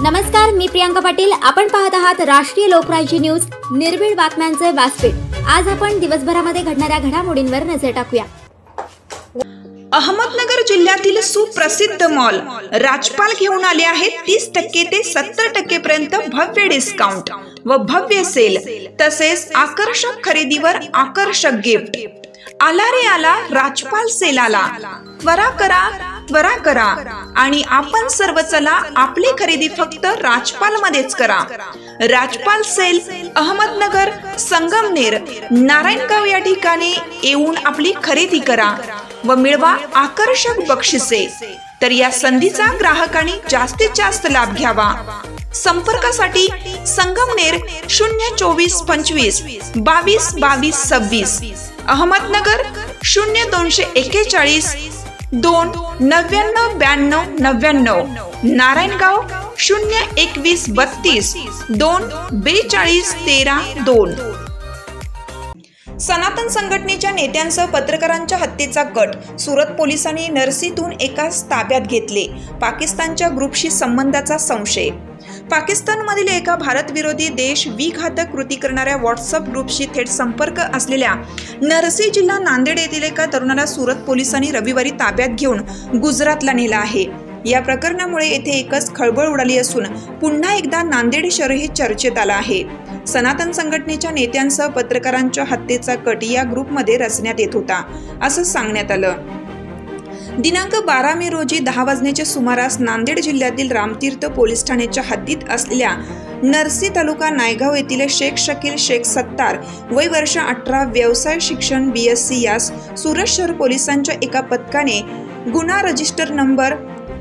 नमस्कार, मी प्रियांका पाटील। आपण पाहत आहात राष्ट्रीय लोकराज्य न्यूज, निर्भीड बातम्यांचे व्यासपीठ। आज आपण दिवसभरामध्ये घडणाऱ्या घडामोडींवर नजर टाकूया। अहमदनगर जिल्ह्यातील सुप्रसिद्ध मॉल राजपाल घेऊन आले आहेत 30% ते 70% पर्यंत भव्य डिस्काउंट व भव्य सेल, तसेच आकर्षक खरेदीवर आकर्षक गिफ्ट। आला रे आला राजपाल सेल आला, त्वरा करा आणि आपण सर्व चला आपली खरेदी फक्त राजपाल मध्येच करा। राजपाल सेल अहमदनगर, संगमनेर, नारायणगाव या ठिकाणी येऊन आपली खरेदी करा व मिळवा आकर्षक बक्षिसे। तर या संधीचा ग्राहकांनी जास्तीत जास्त लाभ घ्यावा। संपर्कासाठी संगमनेर 02425 22 22 26, अहमदनगर 0241 2 99 92 99, नारायणगाव 021 32 2 42 13 2। सनातन संघटनेच्या नेत्यांसह पत्रकारांच्या हत्येचा कट, सुरत पोलिसांनी नरसीतून एकास ताब्यात घेतले। पाकिस्तानच्या ग्रुपशी संबंधाचा संशय। पाकिस्तानमधील एका भारतविरोधी देश विघातक कृती करणाऱ्या व्हॉट्सअप ग्रुपशी थेट संपर्क असलेल्या नरसी जिल्हा नांदेड येथील एका तरुणाला सुरत पोलिसांनी रविवारी ताब्यात घेऊन गुजरातला नेला आहे। या प्रकरणामुळे येथे एकच खळबळ उडाली असून पुन्हा एकदा नांदेड शहर हे चर्चेत आलं आहे। सनातन संघटनेच्या नेत्यांसह पत्रकारांच्या हत्येचा कट या ग्रुपमध्ये रचण्यात येत होता असं सांगण्यात आलं। दिनांक 12 मे रोजी 10 वाजण्याच्या सुमारास नांदेड जिल्ह्यातील रामतीर्थ पोलीस ठाण्याच्या हद्दीत असलेल्या नरसी तालुका नायगाव येथील शेख शकील शेख सत्तार, वय वर्ष 18, व्यवसाय शिक्षण BSc यास सुरत शहर पोलिसांच्या एका पथकाने गुन्हा रजिस्टर नंबर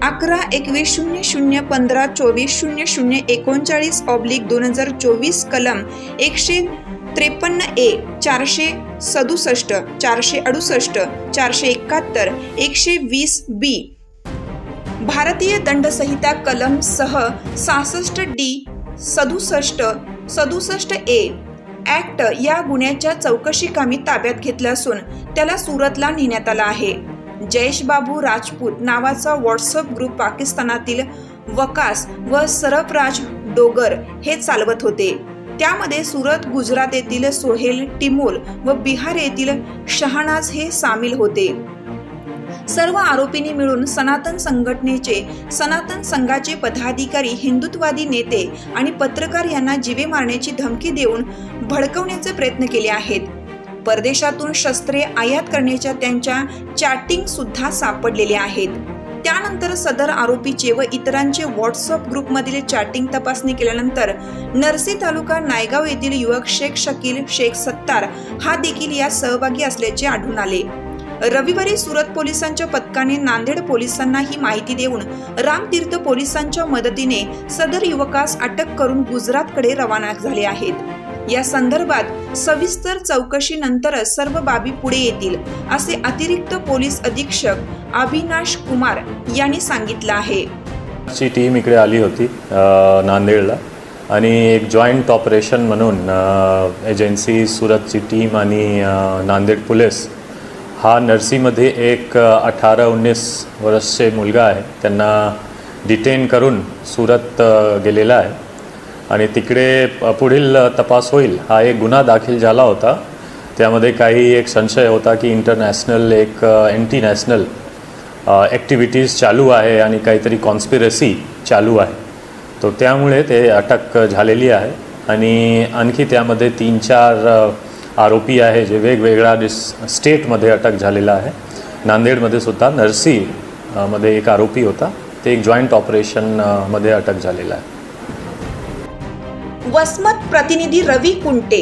11-21-00-24-00-39/2024 कलम 153A 467 468 471 120B भारतीय दंडसंहिता कलम सह 66D 67A ऍक्ट या गुन्ह्याच्या चौकशी कामी ताब्यात घेतला असून त्याला सुरतला नेण्यात आला आहे। जयेश बाबू राजपूत नावाचा व्हॉट्सअप ग्रुप पाकिस्तानातील वकास व सरफराज डोगर हे चालवत होते। त्यामध्ये सुरत, गुजरात येथील सोहेल टिमोल व बिहार येथील शहानाज हे सामील होते। सर्व आरोपींनी मिळून सनातन संघाचे पदाधिकारी, हिंदुत्ववादी नेते आणि पत्रकार यांना जीवे मारण्याची धमकी देऊन भडकवण्याचे प्रयत्न केले आहेत। परदेशातून शस्त्रे आयात करण्याच्या त्यांच्या चॅटिंग सुद्धा सापडलेल्या आहेत। त्यानंतर सदर आरोपीचे व इतरांचे व्हॉट्सअप ग्रुपमधील चॅटिंग तपासणी केल्यानंतर नरसी तालुका नायगाव येथील युवक शेख शकील शेख सत्तार हा देखील यात सहभागी असल्याचे आढळून आले। रविवारी सुरत पोलिसांच्या पथकाने नांदेड पोलिसांना ही माहिती देऊन रामतीर्थ पोलिसांच्या मदतीने सदर युवकास अटक करून गुजरातकडे रवाना झाले आहेत। या संदर्भात सविस्तर चौकशीनंतरच सर्व बाबी पुढे येतील असे अतिरिक्त पोलीस अधीक्षक अविनाश कुमार यांनी सांगितलं आहे। ची टीम इकडे आली होती नांदेडला आणि एक जॉईंट ऑपरेशन म्हणून एजन्सी सुरतची टीम आणि नांदेड पोलीस हा नरसीमध्ये एक 18-19 वर्षाचे मुलगा आहे, त्यांना डिटेन करून सुरत गेलेला आहे आणि तिकडे पुढील तपास होईल। हा एक गुन्हा दाखल झाला होता, त्यामध्ये काही एक संशय होता की इंटरनॅशनल एक अँटी नॅशनल ॲक्टिव्हिटीज चालू आहे आणि काहीतरी कॉन्स्पिरसी चालू आहे, तो त्यामुळे ते अटक झालेली आहे। आणि आणखी त्यामध्ये 3-4 आरोपी आहे जे वेगवेगळ्या स्टेटमध्ये अटक झालेला आहे। नांदेडमध्ये सुद्धा नरसी मध्ये एक आरोपी होता, ते एक जॉईंट ऑपरेशन मध्ये अटक झालेला आहे। वसमत प्रतिनिधी रवी कुंटे।